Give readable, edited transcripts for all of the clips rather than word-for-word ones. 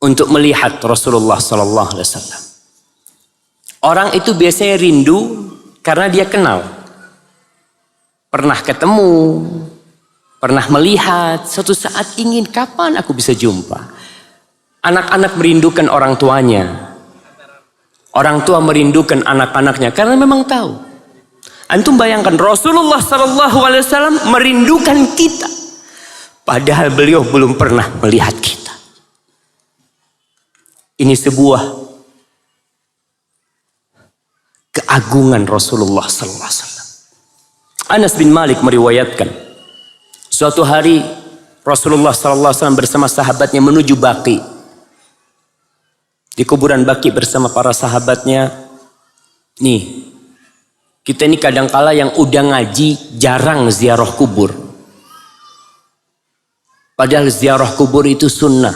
untuk melihat Rasulullah sallallahu alaihi wasallam. Orang itu biasanya rindu karena dia kenal. Pernah ketemu, pernah melihat, suatu saat ingin kapan aku bisa jumpa. Anak-anak merindukan orang tuanya. Orang tua merindukan anak-anaknya karena memang tahu. Antum bayangkan Rasulullah sallallahu alaihi wasallam merindukan kita. Padahal beliau belum pernah melihat kita. Ini sebuah keagungan Rasulullah sallallahu alaihi wasallam. Anas bin Malik meriwayatkan, suatu hari Rasulullah sallallahu alaihi wasallam bersama sahabatnya menuju Baqi. Di kuburan Baqi bersama para sahabatnya. Nih, kita ini kadangkala yang udah ngaji jarang ziarah kubur. Padahal ziarah kubur itu sunnah.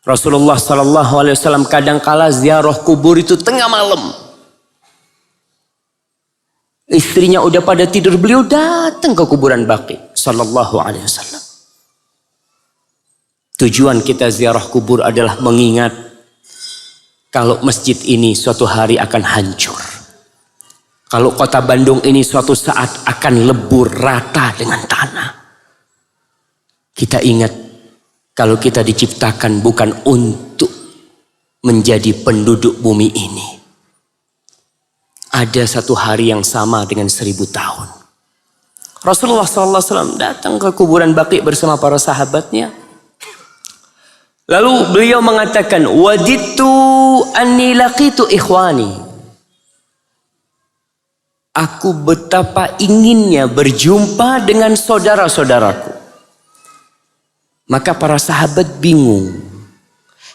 Rasulullah sallallahu alaihi wasallam kadangkala ziarah kubur itu tengah malam. Istrinya udah pada tidur, beliau datang ke kuburan Baqi sallallahu alaihi wasallam. Tujuan kita ziarah kubur adalah mengingat kalau masjid ini suatu hari akan hancur. Kalau kota Bandung ini suatu saat akan lebur rata dengan tanah. Kita ingat kalau kita diciptakan bukan untuk menjadi penduduk bumi ini. Ada satu hari yang sama dengan 1000 tahun. Rasulullah SAW datang ke kuburan Baqi bersama para sahabatnya. Lalu beliau mengatakan, wajidtu anni laqitu ikhwani. Aku betapa inginnya berjumpa dengan saudara-saudaraku. Maka para sahabat bingung,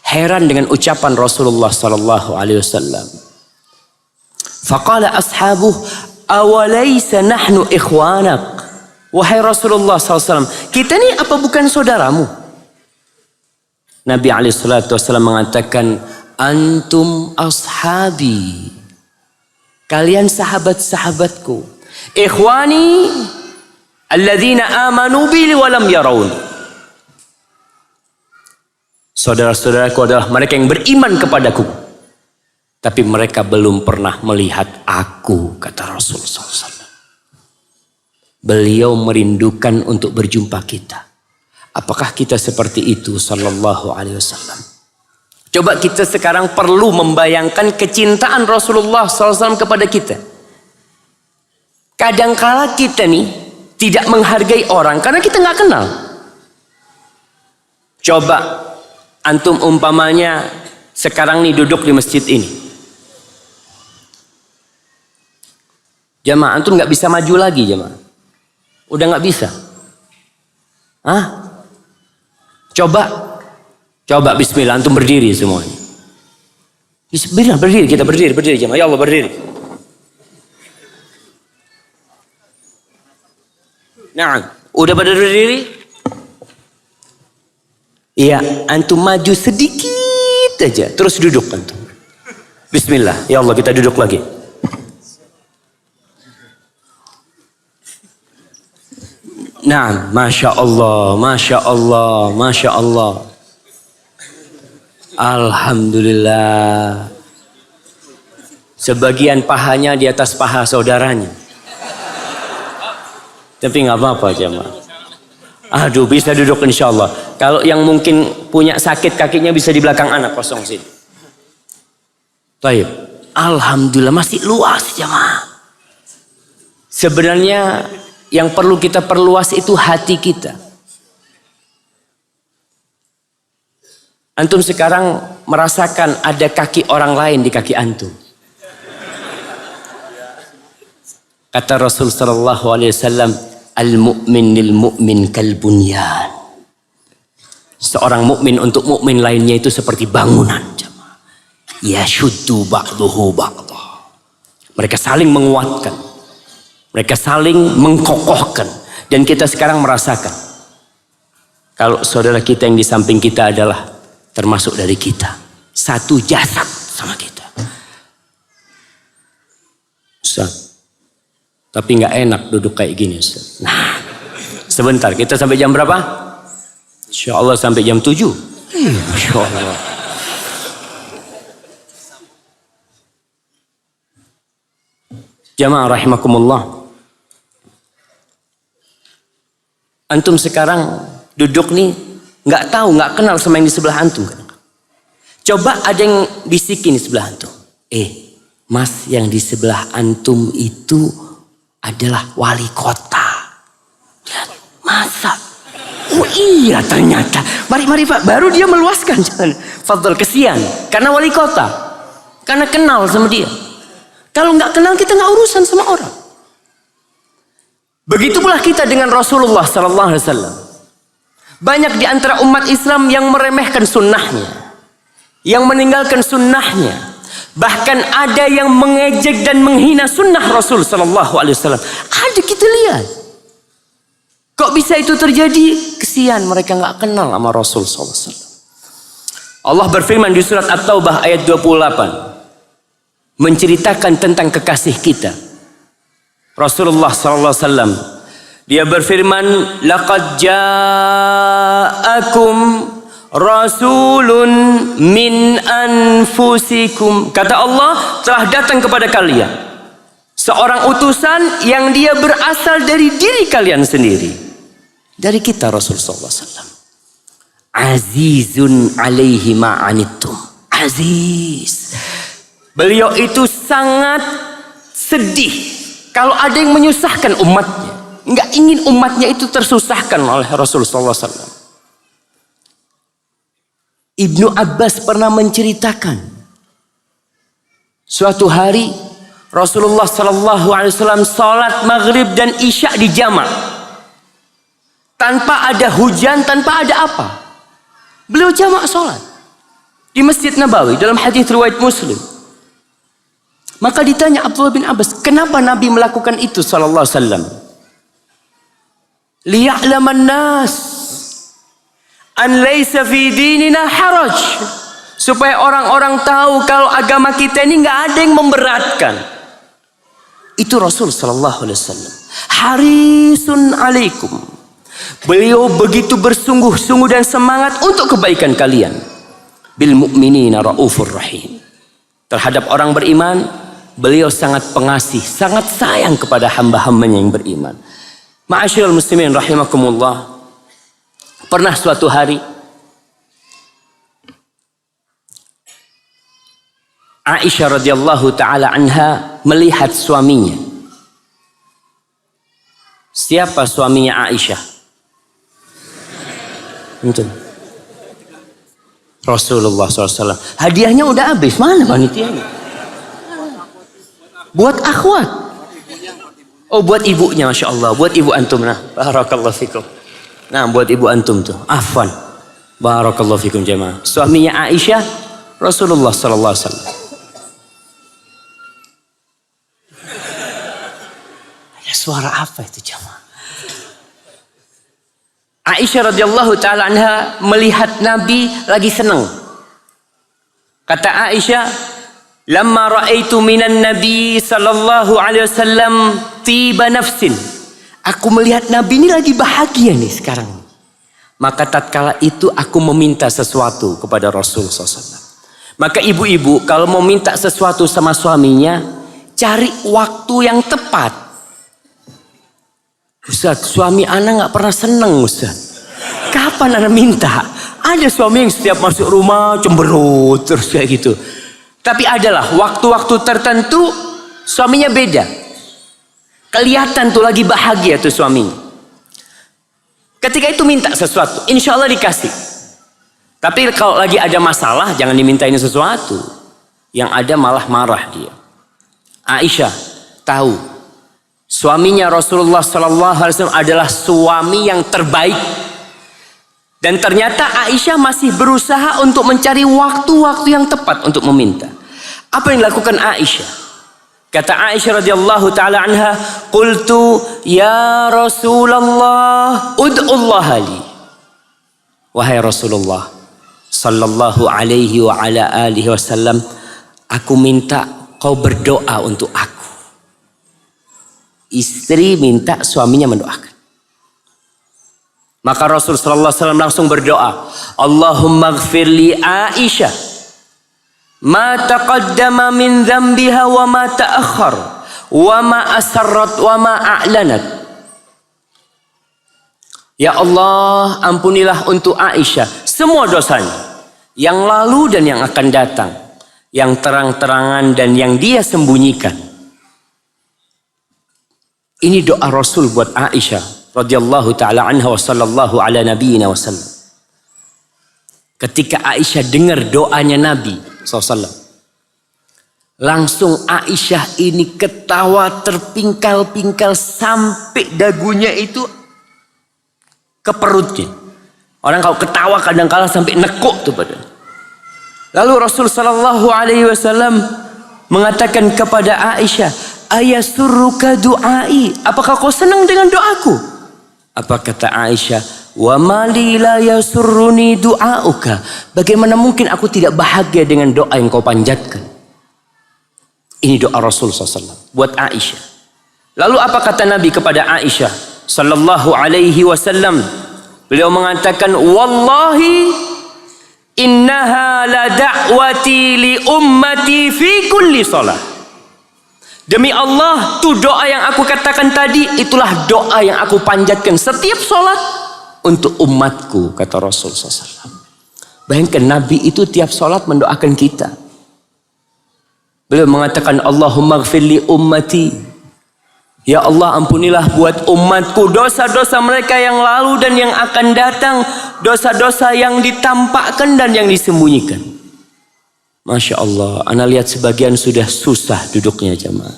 heran dengan ucapan Rasulullah SAW. Faqala ashabuh, awalaysa nahnu ikhwanak. Wahai Rasulullah SAW, kita ni apa bukan saudaramu? Nabi SAW mengatakan, antum ashabi. Kalian sahabat-sahabatku. Ikhwani alladzina amanu bi wa lam yarawni. Saudara-saudaraku adalah mereka yang beriman kepadaku, tapi mereka belum pernah melihat aku, kata Rasulullah SAW. Beliau merindukan untuk berjumpa kita. Apakah kita seperti itu sallallahu alaihi wasallam? Coba kita sekarang perlu membayangkan kecintaan Rasulullah SAW kepada kita. Kadangkala kita nih tidak menghargai orang karena kita nggak kenal. Coba antum umpamanya sekarang nih duduk di masjid ini. Jamaah antum nggak bisa maju lagi jamaah. Udah nggak bisa. Hah? Coba bismillah antum berdiri semuanya. Bismillah berdiri, kita berdiri jemaah. Ya Allah berdiri. Nah, udah pada berdiri? Iya, antum maju sedikit aja, terus duduk antum. Bismillah, ya Allah kita duduk lagi. Nah, Masya Allah, Masya Allah, Masya Allah. Alhamdulillah. Sebagian pahanya di atas paha saudaranya. Tapi nggak apa-apa jemaah. Aduh, bisa duduk insya Allah. Kalau yang mungkin punya sakit kakinya bisa di belakang anak kosong sini. Baik. Alhamdulillah masih luas jemaah. Sebenarnya yang perlu kita perluas itu hati kita. Antum sekarang merasakan ada kaki orang lain di kaki antum. Kata Rasul sallallahu alaihi wasallam, al-mu'min lil mu'min kal bunyan. Seorang mukmin untuk mukmin lainnya itu seperti bangunan. Yashuddu ba'duhu ba'dah. Mereka saling menguatkan. Mereka saling mengkokohkan. Dan kita sekarang merasakan. Kalau saudara kita yang di samping kita adalah termasuk dari kita. Satu jasad sama kita. Ustaz. Tapi nggak enak duduk kayak gini Ustaz. Nah, sebentar kita sampai jam berapa? Insya Allah sampai jam 7. Masya Allah. Jamaah rahimakumullah. Antum sekarang duduk nih, nggak tahu, nggak kenal sama yang di sebelah antum. Coba ada yang bisikin di sebelah antum. Mas, yang di sebelah antum itu adalah wali kota. Lihat, masa? Oh iya ternyata. Mari Pak, baru dia meluaskan. Jangan. Fadl, kesian. Karena wali kota. Karena kenal sama dia. Kalau nggak kenal kita nggak urusan sama orang. Begitu pula kita dengan Rasulullah Sallallahu Alaihi Wasallam. Banyak di antara umat Islam yang meremehkan sunnahnya. Yang meninggalkan sunnahnya. Bahkan ada yang mengejek dan menghina sunnah Rasul Sallallahu Alaihi Wasallam. Ada, kita lihat. Kok bisa itu terjadi? Kesian, mereka nggak kenal sama Rasul Sallallahu Alaihi Wasallam. Allah berfirman di surat At-Taubah ayat 28, menceritakan tentang kekasih kita, Rasulullah Sallallahu Alaihi Wasallam. Dia berfirman, laqad ja'akum rasulun min anfusikum. Kata Allah, telah datang kepada kalian seorang utusan yang dia berasal dari diri kalian sendiri, dari kita Rasulullah sallallahu alaihi wasallam. Azizun alaihi ma'anittum. Aziz, beliau itu sangat sedih kalau ada yang menyusahkan umatnya, nggak ingin umatnya itu tersusahkan oleh Rasulullah sallallahu alaihi wasallam. Ibnu Abbas pernah menceritakan, suatu hari Rasulullah Sallallahu Alaihi Wasallam salat maghrib dan isya di jamak, tanpa ada hujan, tanpa ada apa. Beliau jamak salat di Masjid Nabawi dalam hadis riwayat Muslim. Maka ditanya Abdullah bin Abbas, kenapa Nabi melakukan itu Sallallahu Alaihi Wasallam? Liya'laman nas an laisa fi dinina haraj, supaya orang-orang tahu kalau agama kita ini nggak ada yang memberatkan. Itu Rasul sallallahu alaihi wasallam. Harisun alaikum. Beliau begitu bersungguh-sungguh dan semangat untuk kebaikan kalian. Bil mu'minina raufur rahim. Terhadap orang beriman, beliau sangat pengasih, sangat sayang kepada hamba-hambanya yang beriman. Ma'asyiral muslimin rahimakumullah. Pernah suatu hari Aisyah radhiyallahu taala anha melihat suaminya. Siapa suaminya Aisyah? Betul. Rasulullah SAW. Hadiahnya udah habis, mana panitianya? Buat akhwat. Oh, buat ibunya, masya Allah, buat ibu antum. Nah, barakallahu fikum. Nah, buat ibu antum tuh, afwan. Barakallahu fikum jemaah. Suaminya Aisyah, Rasulullah sallallahu alaihi wasallam. Ada suara apa itu jemaah? Aisyah radhiyallahu taala anha melihat Nabi lagi senang. Kata Aisyah, "Lamma ra'aitu minan Nabi sallallahu alaihi wasallam tiba nafsin." Aku melihat Nabi ini lagi bahagia nih sekarang. Maka tatkala itu aku meminta sesuatu kepada Rasul SAW. Maka ibu-ibu kalau mau minta sesuatu sama suaminya, cari waktu yang tepat. Ustaz, suami ana nggak pernah seneng Ustaz. Kapan ana minta? Ada suami yang setiap masuk rumah cemberut terus kayak gitu. Tapi adalah waktu-waktu tertentu suaminya beda. Kelihatan tuh lagi bahagia tuh suaminya. Ketika itu minta sesuatu, insya Allah dikasih. Tapi kalau lagi ada masalah, jangan dimintain sesuatu. Yang ada malah marah dia. Aisyah tahu suaminya Rasulullah SAW adalah suami yang terbaik. Dan ternyata Aisyah masih berusaha untuk mencari waktu-waktu yang tepat untuk meminta. Apa yang dilakukan Aisyah? Kata Aisyah radhiyallahu taala anha, "Qultu ya Rasulullah, ud'ullah li." Wahai Rasulullah sallallahu alaihi wa ala alihi wasallam, aku minta kau berdoa untuk aku. Istri minta suaminya mendoakan. Maka Rasul sallallahu alaihi wasallam langsung berdoa, Allahumma ighfir li Aisyah ma taqaddama min dhanbiha wa ma ta'akhkhar wa ma asarrat wa ma a'lanat. Ya Allah, ampunilah untuk Aisyah semua dosanya, yang lalu dan yang akan datang, yang terang-terangan dan yang dia sembunyikan. Ini doa Rasul buat Aisyah radhiyallahu taala anha wa sallallahu ala nabiyyina wasallam. Ketika Aisyah dengar doanya Nabi SAW, langsung Aisyah ini ketawa terpingkal-pingkal sampai dagunya itu ke perutnya. Orang kalau ketawa kadang-kala sampai nekuk tuh badan. Lalu Rasul sallallahu alaihi wasallam mengatakan kepada Aisyah, ayasurruka du'ai, apakah kau senang dengan doaku? Apa kata Aisyah? Wa mali la yasurruni du'auka. Bagaimana mungkin aku tidak bahagia dengan doa yang kau panjatkan? Ini doa Rasul SAW buat Aisyah. Lalu apa kata Nabi kepada Aisyah sallallahu alaihi wasallam? Beliau mengatakan, wallahi innaha la da'wati li ummati fi kulli salat. Demi Allah, tuh doa yang aku katakan tadi, itulah doa yang aku panjatkan setiap sholat untuk umatku, kata Rasul SAW. Bayangkan Nabi itu tiap sholat mendoakan kita. Beliau mengatakan, Allahumma gfirli ummati. Ya Allah, ampunilah buat umatku dosa-dosa mereka yang lalu dan yang akan datang, dosa-dosa yang ditampakkan dan yang disembunyikan. Masya Allah, ana lihat sebagian sudah susah duduknya jamaah.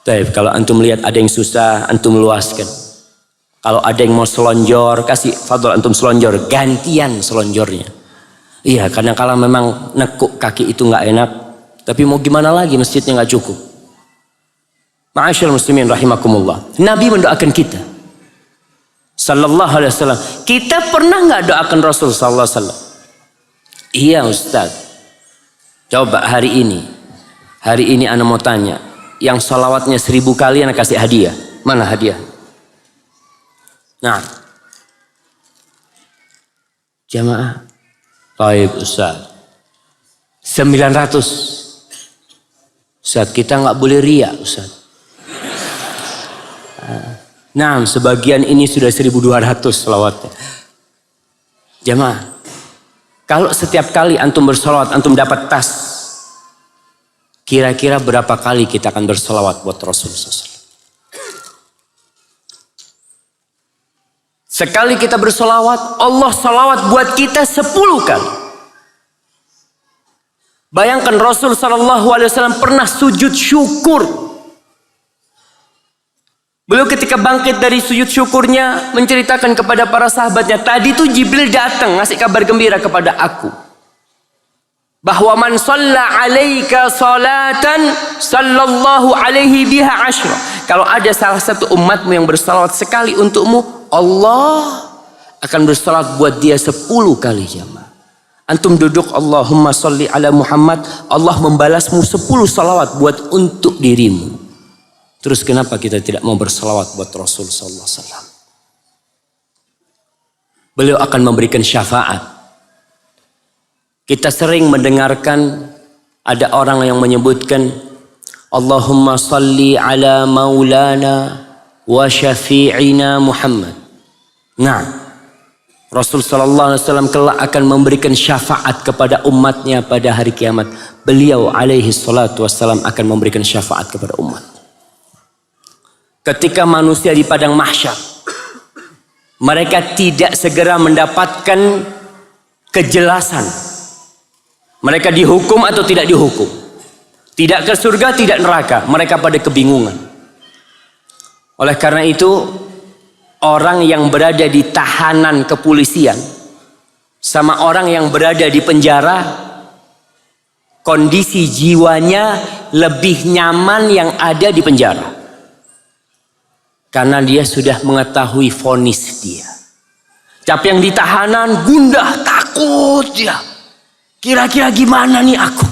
Tapi kalau antum lihat ada yang susah, antum luaskan. Kalau ada yang mau selonjor, kasih fadl antum selonjor, gantian selonjornya. Iya, kadang-kala memang nekuk kaki itu nggak enak, tapi mau gimana lagi, masjidnya nggak cukup. Ma'asyiral muslimin rahimakumullah. Nabi mendoakan kita sallallahu alaihi wasallam. Kita pernah nggak doakan Rasul sallallahu alaihi wasallam? Iya Ustaz. Coba hari ini ana mau tanya, yang salawatnya 1000 kali ana kasih hadiah. Mana hadiah? Nah, jamaah. Baik Ustaz. 900. Ustaz, kita nggak boleh riya Ustaz. Nah, sebagian ini sudah 1200 salawatnya. Jamaah, kalau setiap kali antum bersolawat, antum dapat tas. Kira-kira berapa kali kita akan bersolawat buat Rasulullah SAW? Sekali kita bersolawat, Allah solawat buat kita 10 kali. Bayangkan Rasul SAW pernah sujud syukur. Beliau ketika bangkit dari sujud syukurnya menceritakan kepada para sahabatnya, tadi tuh Jibril datang ngasih kabar gembira kepada aku bahwa man shalla alaika salatan sallallahu alaihi biha asyra. Kalau ada salah satu umatmu yang bersalawat sekali untukmu, Allah akan bersalawat buat dia 10 kali jamaah. Antum duduk, Allahumma sholli ala Muhammad, Allah membalasmu 10 salawat buat untuk dirimu. Terus kenapa kita tidak mau bersalawat buat Rasul sallallahu alaihi wasallam? Beliau akan memberikan syafaat. Kita sering mendengarkan ada orang yang menyebutkan Allahumma salli ala maulana wa syafi'ina Muhammad. Nah, Rasul sallallahu alaihi wasallam kelak akan memberikan syafaat kepada umatnya pada hari kiamat. Beliau alaihi salatu wassalam akan memberikan syafaat kepada umat. Ketika manusia di padang mahsyar, mereka tidak segera mendapatkan kejelasan. Mereka dihukum atau tidak dihukum. Tidak ke surga, tidak neraka. Mereka pada kebingungan. Oleh karena itu, orang yang berada di tahanan kepolisian sama orang yang berada di penjara, kondisi jiwanya lebih nyaman yang ada di penjara. Karena dia sudah mengetahui vonis dia. Tapi yang di tahanan gundah, takut dia. Kira-kira gimana nih aku?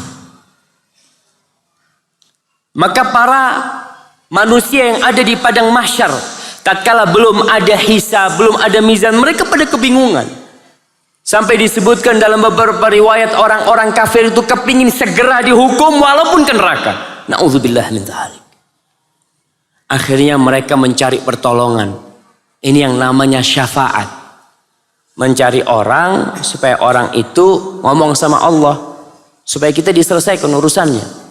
Maka para manusia yang ada di padang mahsyar Tatkala belum ada hisab, belum ada mizan, mereka pada kebingungan. Sampai disebutkan dalam beberapa riwayat orang-orang kafir itu kepingin segera dihukum walaupun ke neraka. Na'udzubillah min dzalik. Akhirnya mereka mencari pertolongan. Ini yang namanya syafaat. Mencari orang supaya orang itu ngomong sama Allah. Supaya kita diselesaikan urusannya.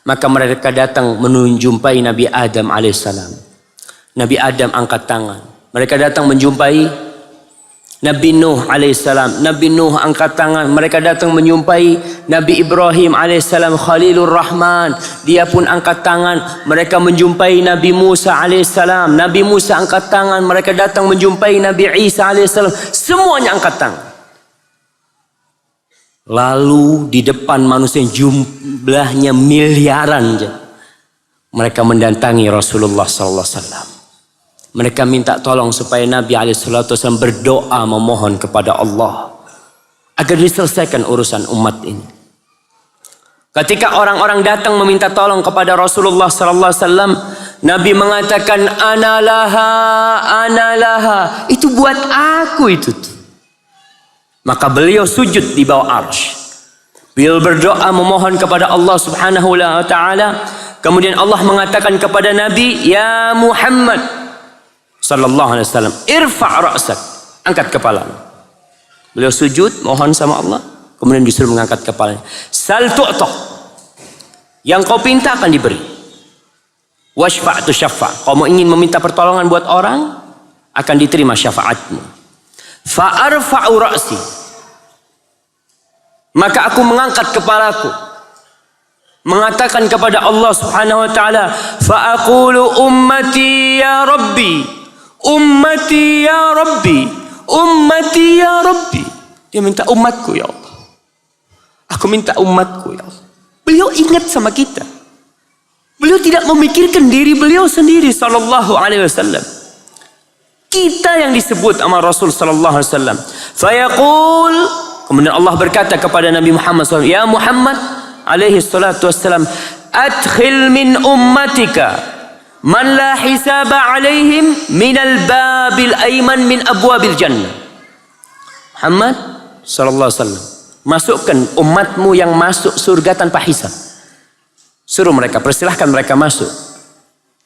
Maka mereka datang menjumpai Nabi Adam alaihissalam. Nabi Adam angkat tangan. Mereka datang menjumpai Nabi Nuh alaihissalam. Nabi Nuh angkat tangan. Mereka datang menjumpai Nabi Ibrahim alaihissalam, Khalilur Rahman. Dia pun angkat tangan. Mereka menjumpai Nabi Musa alaihissalam. Nabi Musa angkat tangan. Mereka datang menjumpai Nabi Isa alaihissalam. Semuanya angkat tangan. Lalu di depan manusia jumlahnya miliaran. Mereka mendatangi Rasulullah sallallahu alaihi wasallam. Mereka minta tolong supaya Nabi SAW berdoa memohon kepada Allah agar diselesaikan urusan umat ini. Ketika orang-orang datang meminta tolong kepada Rasulullah SAW, Nabi mengatakan ana laha, itu buat aku itu. Maka beliau sujud di bawah arsy. Beliau berdoa memohon kepada Allah Subhanahu wa taala. Kemudian Allah mengatakan kepada Nabi, ya Muhammad sallallahu alaihi wasallam, irfa' ra'sak, angkat kepalamu. Beliau sujud mohon sama Allah, kemudian disuruh mengangkat kepalanya. Sal tu'ta, yang kau pinta akan diberi. Washfa' tu syafa', kamu ingin meminta pertolongan buat orang, akan diterima syafaatmu. Fa arfa'u ra'si, maka aku mengangkat kepalaku, mengatakan kepada Allah Subhanahu wa taala, fa aqulu ummati ya rabbi, ummati ya rabbi, ummati ya rabbi. Dia minta umatku ya Allah, aku minta umatku ya Allah. Beliau ingat sama kita. Beliau tidak memikirkan diri beliau sendiri sallallahu alaihi wasallam. Kita yang disebut sama Rasul sallallahu alaihi wasallam. Fayaqul, kemudian Allah berkata kepada Nabi Muhammad SAW, ya Muhammad alaihi salatu wassalam, adkhil min ummatika man la hisaba alaihim minal babil ayman min abwabil jannah. Muhammad sallallahu alaihi wasallam, masukkan umatmu yang masuk surga tanpa hisab. Suruh mereka, persilahkan mereka masuk.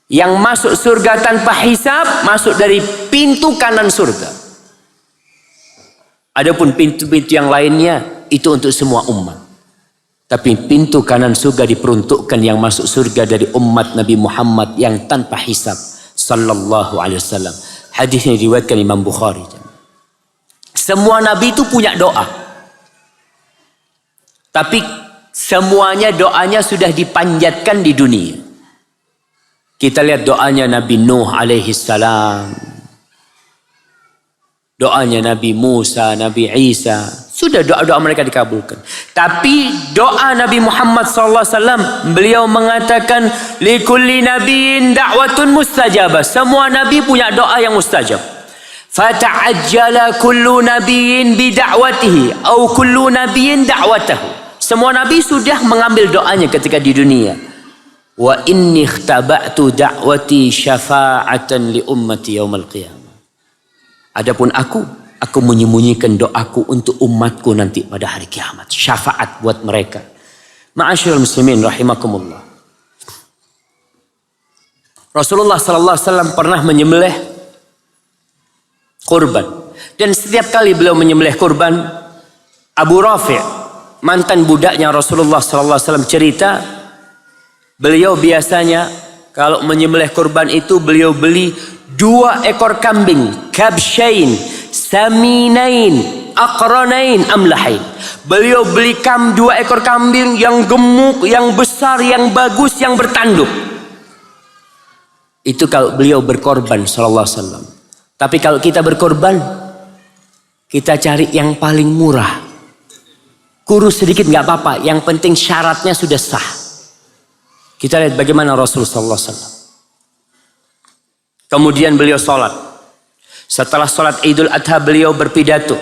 Yang masuk surga tanpa hisab, masuk dari pintu kanan surga. Adapun pintu-pintu yang lainnya itu untuk semua umat. Tapi pintu kanan surga diperuntukkan yang masuk surga dari umat Nabi Muhammad yang tanpa hisab sallallahu alaihi wasallam. Hadis ini diriwayatkan Imam Bukhari. Semua nabi itu punya doa. Tapi semuanya doanya sudah dipanjatkan di dunia. Kita lihat doanya Nabi Nuh alaihi salam. Doanya Nabi Musa, Nabi Isa. Sudah doa-doa mereka dikabulkan. Tapi doa Nabi Muhammad SAW, beliau mengatakan, likulli nabiyyin da'watun mustajabah. Semua nabi punya doa yang mustajab. Fata'ajjala kullu nabiyyin bida'watihi. Au kullu nabiyyin da'watahu. Semua nabi sudah mengambil doanya ketika di dunia. Wa inni ikhtaba'tu da'wati syafa'atan li ummati yaumal qiyamah. Adapun aku menyembunyikan doaku untuk umatku nanti pada hari kiamat. Syafaat buat mereka. Ma'asyiral muslimin rahimakumullah. Rasulullah sallallahu alaihi wasallam pernah menyembelih kurban. Dan setiap kali beliau menyembelih kurban, Abu Rafi', mantan budaknya Rasulullah sallallahu alaihi wasallam, cerita, beliau biasanya kalau menyembelih kurban itu beliau beli 2 ekor kambing, kabsyain, saminain, aqranain, amlahain. Beliau beli 2 ekor kambing yang gemuk, yang besar, yang bagus, yang bertanduk. Itu kalau beliau berkorban sallallahu alaihi wasallam. Tapi kalau kita berkorban, kita cari yang paling murah. Kurus sedikit nggak apa-apa, yang penting syaratnya sudah sah. Kita lihat bagaimana Rasul sallallahu alaihi wasallam. Kemudian beliau sholat. Setelah sholat Idul Adha beliau berpidato.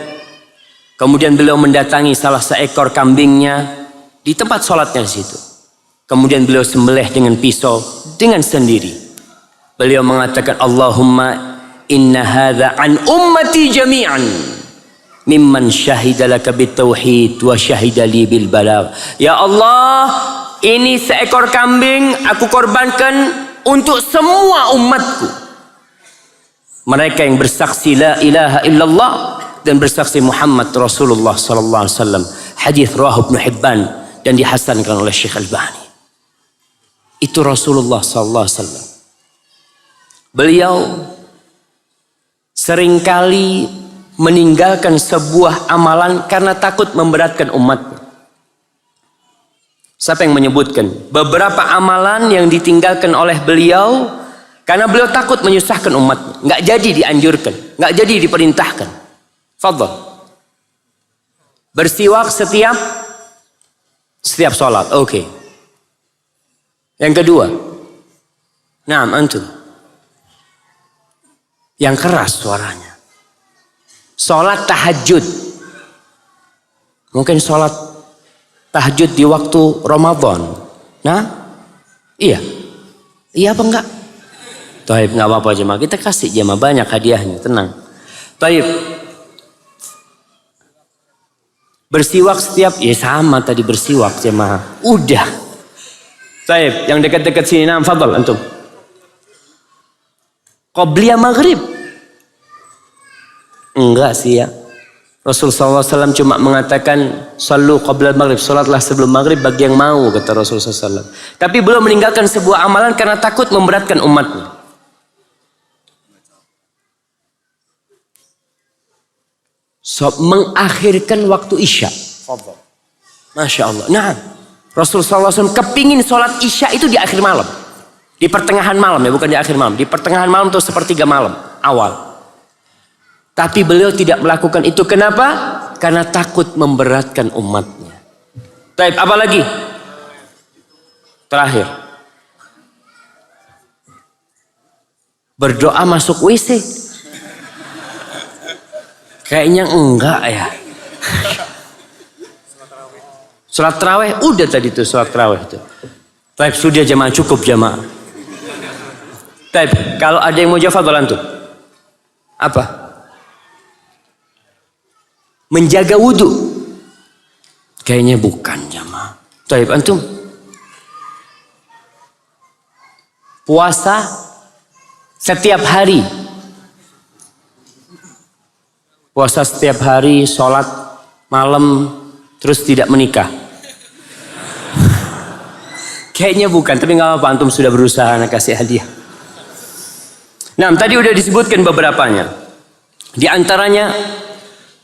Kemudian beliau mendatangi salah seekor kambingnya di tempat sholatnya di situ. Kemudian beliau sembelih dengan pisau dengan sendiri. Beliau mengatakan, Allahumma inna hadha an ummati jami'an mimman syahida laka bitauhid wa syahida li bil balagh. Ya Allah, ini seekor kambing aku korbankan untuk semua umatku. Mereka yang bersaksi la ilaha illallah dan bersaksi Muhammad Rasulullah sallallahu alaihi wasallam. Hadis riwayat Ibnu Hibban dan dihasankan oleh Syekh Albani. Itu Rasulullah sallallahu alaihi wasallam. Beliau seringkali meninggalkan sebuah amalan karena takut memberatkan umatnya. Siapa yang menyebutkan beberapa amalan yang ditinggalkan oleh beliau karena beliau takut menyusahkan umatnya, nggak jadi dianjurkan, nggak jadi diperintahkan. Fadhal. Bersiwak setiap sholat. Oke. Yang kedua, naam antum. Yang keras suaranya. Sholat tahajud. Mungkin sholat tahajud di waktu Ramadan. Nah, iya. Iya apa enggak? Taib, enggak apa-apa jemaah. Kita kasih jemaah banyak hadiahnya, tenang. Taib. Bersiwak setiap, ya sama tadi bersiwak jemaah. Udah. Taib, yang dekat-dekat sini, nah, fadhal antum. Qobliyah maghrib. Enggak sih ya. Rasulullah SAW cuma mengatakan sallu qabla maghrib, salatlah sebelum maghrib bagi yang mau, kata Rasulullah SAW. Tapi beliau meninggalkan sebuah amalan karena takut memberatkan umatnya. Mengakhirkan waktu isya. Masya Allah. Nah, Rasulullah SAW kepingin sholat isya itu di akhir malam. Di pertengahan malam ya, bukan di akhir malam. Di pertengahan malam atau sepertiga malam awal. Tapi beliau tidak melakukan itu. Kenapa? Karena takut memberatkan umatnya. Baik, apa lagi? Terakhir. Berdoa masuk WC. Kayaknya enggak ya. Salat tarawih udah tadi tuh, salat tarawih itu. Baik, sudah jamaah, cukup jamaah. Baik, kalau ada yang mau jawab fadhal antum. Apa? Menjaga wudu. Kayaknya bukan jamaah. Baik, antum. Puasa setiap hari. Puasa setiap hari, sholat malam, terus tidak menikah. Kayaknya bukan, tapi nggak apa-apa, antum sudah berusaha, nak kasih hadiah. Nah, tadi udah disebutkan beberapanya. Di antaranya,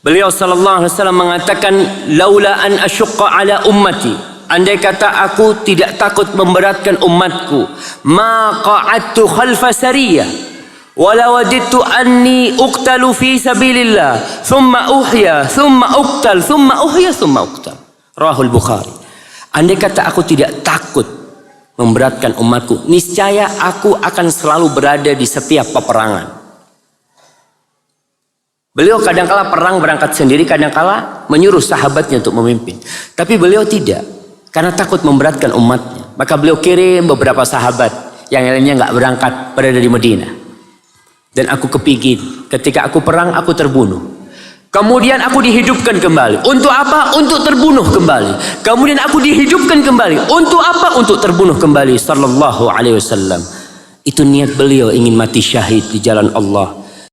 beliau sallallahu alaihi wasallam mengatakan, laula an asyqa ala ummati, andai kata aku tidak takut memberatkan umatku, ma qa'adtu khalfa sariyah. Wala wajidtu anni uqtalu fi sabilillah thumma uhya thumma uqtal thumma uhya thumma uqtal. Rahul Bukhari. Andai kata aku tidak takut memberatkan umatku, niscaya aku akan selalu berada di setiap peperangan. Beliau kadangkala perang berangkat sendiri, kadangkala menyuruh sahabatnya untuk memimpin. Tapi beliau tidak, karena takut memberatkan umatnya. Maka beliau kirim beberapa sahabat, yang lainnya nggak berangkat, berada di Madinah. Dan aku kepingin ketika aku perang aku terbunuh. Kemudian aku dihidupkan kembali. Untuk apa? Untuk terbunuh kembali. Kemudian aku dihidupkan kembali. Untuk apa? Untuk terbunuh kembali. Sallallahu alaihi wasallam. Itu niat beliau ingin mati syahid di jalan Allah.